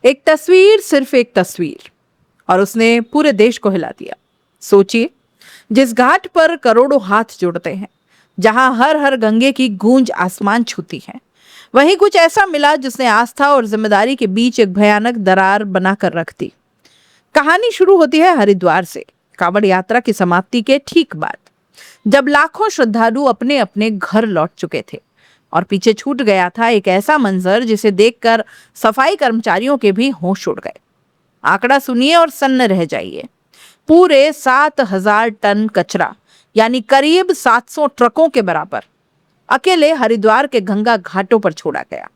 एक तस्वीर, सिर्फ एक तस्वीर, और उसने पूरे देश को हिला दिया। सोचिए, जिस घाट पर करोड़ों हाथ जुड़ते हैं, जहां हर हर गंगे की गूंज आसमान छूती है, वहीं कुछ ऐसा मिला जिसने आस्था और जिम्मेदारी के बीच एक भयानक दरार बनाकर रख दी। कहानी शुरू होती है हरिद्वार से, कांवड़ यात्रा की समाप्ति के ठीक बाद, जब लाखों श्रद्धालु अपने अपने घर लौट चुके थे और पीछे छूट गया था एक ऐसा मंजर जिसे देखकर सफाई कर्मचारियों के भी होश उड़ गए। आंकड़ा सुनिए और सन्न रह जाइए। पूरे 7,000 टन कचरा, यानी करीब 700 ट्रकों के बराबर, अकेले हरिद्वार के गंगा घाटों पर छोड़ा गया।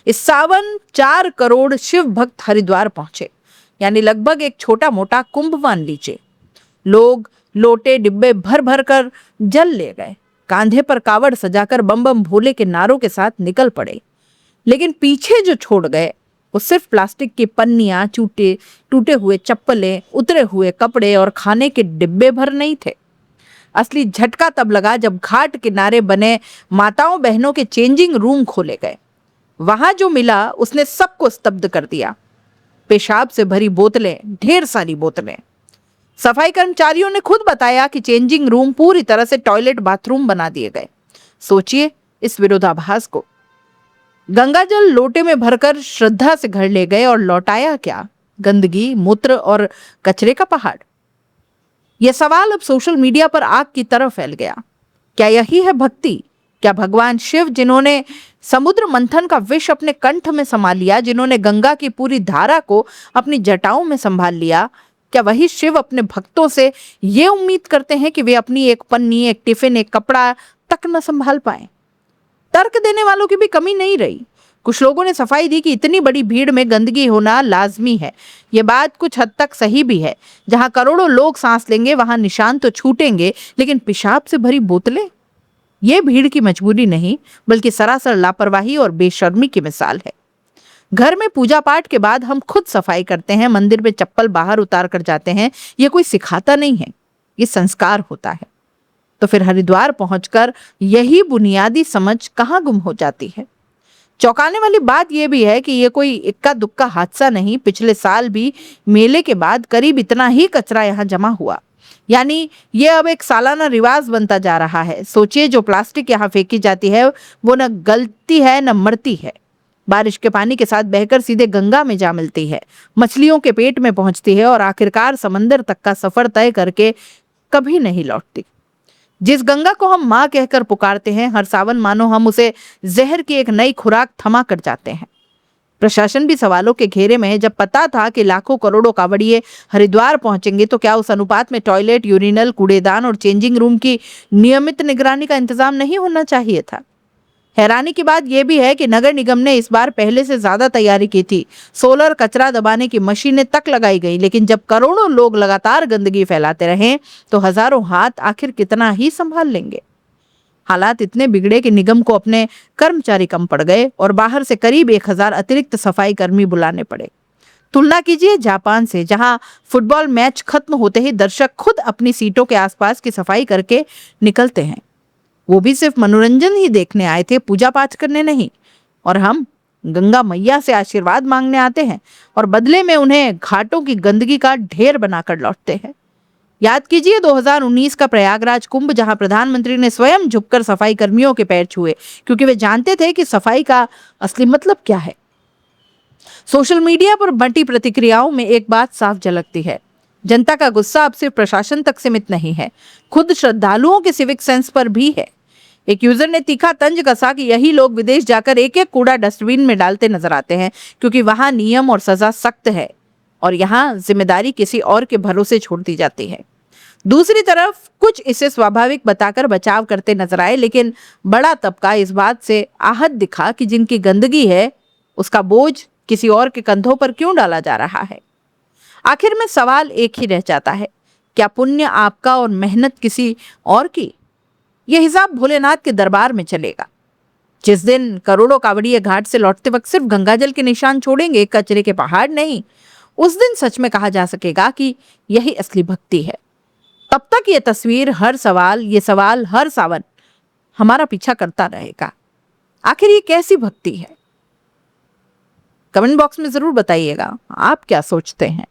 इस सावन 4 करोड़ शिव भक्त हरिद्वार पहुंचे, यानी लगभग एक छोटा मोटा कुंभ मान लीजिए। लोग लोटे डिब्बे भर भर कर जल ले गए, कांधे पर कावड़ सजाकर बम बम भोले के नारों के साथ निकल पड़े। लेकिन पीछे जो छोड़ गए वो सिर्फ प्लास्टिक की पन्नियां, टूटे हुए चप्पलें, उतरे हुए कपड़े और खाने के डिब्बे भर नहीं थे। असली झटका तब लगा जब घाट किनारे बने माताओं बहनों के चेंजिंग रूम खोले गए। वहां जो मिला उसने सबको स्तब्ध कर दिया। पेशाब से भरी बोतलें, ढेर सारी बोतलें। सफाई कर्मचारियों ने खुद बताया कि चेंजिंग रूम पूरी तरह से टॉयलेट बाथरूम बना दिए गए। सोचिए इस विरोधाभास को। गंगाजल लोटे में भरकर श्रद्धा से घर ले गए और लौटाया क्या? गंदगी, मूत्र और कचरे का पहाड़। यह सवाल अब सोशल मीडिया पर आग की तरह फैल गया। क्या यही है भक्ति? क्या भगवान शिव, जिन्होंने समुद्र मंथन का विष अपने कंठ में संभाल लिया, जिन्होंने गंगा की पूरी धारा को अपनी जटाओं में संभाल लिया, क्या वही शिव अपने भक्तों से ये उम्मीद करते हैं कि वे अपनी एक पन्नी, एक टिफिन, एक कपड़ा तक न संभाल पाए? तर्क देने वालों की भी कमी नहीं रही। कुछ लोगों ने सफाई दी कि इतनी बड़ी भीड़ में गंदगी होना लाजमी है। यह बात कुछ हद तक सही भी है। जहां करोड़ों लोग सांस लेंगे वहां निशान तो छूटेंगे, लेकिन पेशाब से भरी बोतलें, यह भीड़ की मजबूरी नहीं बल्कि सरासर लापरवाही और बेशर्मी की मिसाल है। घर में पूजा पाठ के बाद हम खुद सफाई करते हैं, मंदिर में चप्पल बाहर उतार कर जाते हैं। यह कोई सिखाता नहीं है, यह संस्कार होता है। तो फिर हरिद्वार पहुंचकर यही बुनियादी समझ कहां गुम हो जाती है? चौंकाने वाली बात यह भी है कि यह कोई इक्का दुक्का हादसा नहीं। पिछले साल भी मेले के बाद करीब इतना ही कचरा यहां जमा हुआ। यानी यह अब एक सालाना रिवाज बनता जा रहा है। सोचिए, जो प्लास्टिक यहां फेंकी जाती है वो न गलती है न मरती है। बारिश के पानी के साथ बहकर सीधे गंगा में जा मिलती है, मछलियों के पेट में पहुंचती है और आखिरकार समंदर तक का सफर तय करके कभी नहीं लौटती। जिस गंगा को हम मां कहकर पुकारते हैं, हर सावन मानो हम उसे जहर की एक नई खुराक थमा कर जाते हैं। प्रशासन भी सवालों के घेरे में है। जब पता था कि लाखों करोड़ों कांवड़िए हरिद्वार पहुंचेंगे, तो क्या उस अनुपात में टॉयलेट, यूरिनल, कूड़ेदान और चेंजिंग रूम की नियमित निगरानी का इंतजाम नहीं होना चाहिए था? हैरानी की बात यह भी है कि नगर निगम ने इस बार पहले से ज्यादा तैयारी की थी। सोलर कचरा दबाने की मशीनें तक लगाई गई, लेकिन जब करोड़ों लोग लगातार गंदगी फैलाते रहे तो हजारों हाथ आखिर कितना ही संभाल लेंगे? हालात इतने बिगड़े कि निगम को अपने कर्मचारी कम पड़ गए और बाहर से करीब 1,000 अतिरिक्त सफाई कर्मी बुलाने पड़े। तुलना कीजिए जापान से, जहां फुटबॉल मैच खत्म होते ही दर्शक खुद अपनी सीटों के आसपास की सफाई करके निकलते हैं। वो भी सिर्फ मनोरंजन ही देखने आए थे, पूजा पाठ करने नहीं। और हम गंगा मैया से आशीर्वाद मांगने आते हैं और बदले में उन्हें घाटों की गंदगी का ढेर बनाकर लौटते हैं। याद कीजिए 2019 का प्रयागराज कुंभ, जहां प्रधानमंत्री ने स्वयं झुककर सफाई कर्मियों के पैर छुए, क्योंकि वे जानते थे कि सफाई का असली मतलब क्या है। सोशल मीडिया पर बंटी प्रतिक्रियाओं में एक बात साफ झलकती है। जनता का गुस्सा अब सिर्फ प्रशासन तक सीमित नहीं है, खुद श्रद्धालुओं के सिविक सेंस पर भी है। एक यूजर ने तीखा तंज कसा कि यही लोग विदेश जाकर एक एक कूड़ा डस्टबिन में डालते नजर आते हैं, क्योंकि वहां नियम और सजा सख्त है और यहाँ जिम्मेदारी किसी और के भरोसे छोड़ दी जाती है। दूसरी तरफ कुछ इसे स्वाभाविक बताकर बचाव करते नजर आए, लेकिन बड़ा तबका इस बात से आहत दिखा कि जिनकी गंदगी है उसका बोझ किसी और के कंधों पर क्यों डाला जा रहा है। आखिर में सवाल एक ही रह जाता है, क्या पुण्य आपका और मेहनत किसी और की? यह हिसाब भोलेनाथ के दरबार में चलेगा। जिस दिन करोड़ों कांवड़िए घाट से लौटते वक्त सिर्फ गंगाजल के निशान छोड़ेंगे, कचरे के पहाड़ नहीं, उस दिन सच में कहा जा सकेगा कि यही असली भक्ति है। तब तक ये तस्वीर, ये सवाल हर सावन हमारा पीछा करता रहेगा। आखिर ये कैसी भक्ति है? कमेंट बॉक्स में जरूर बताइएगा आप क्या सोचते हैं।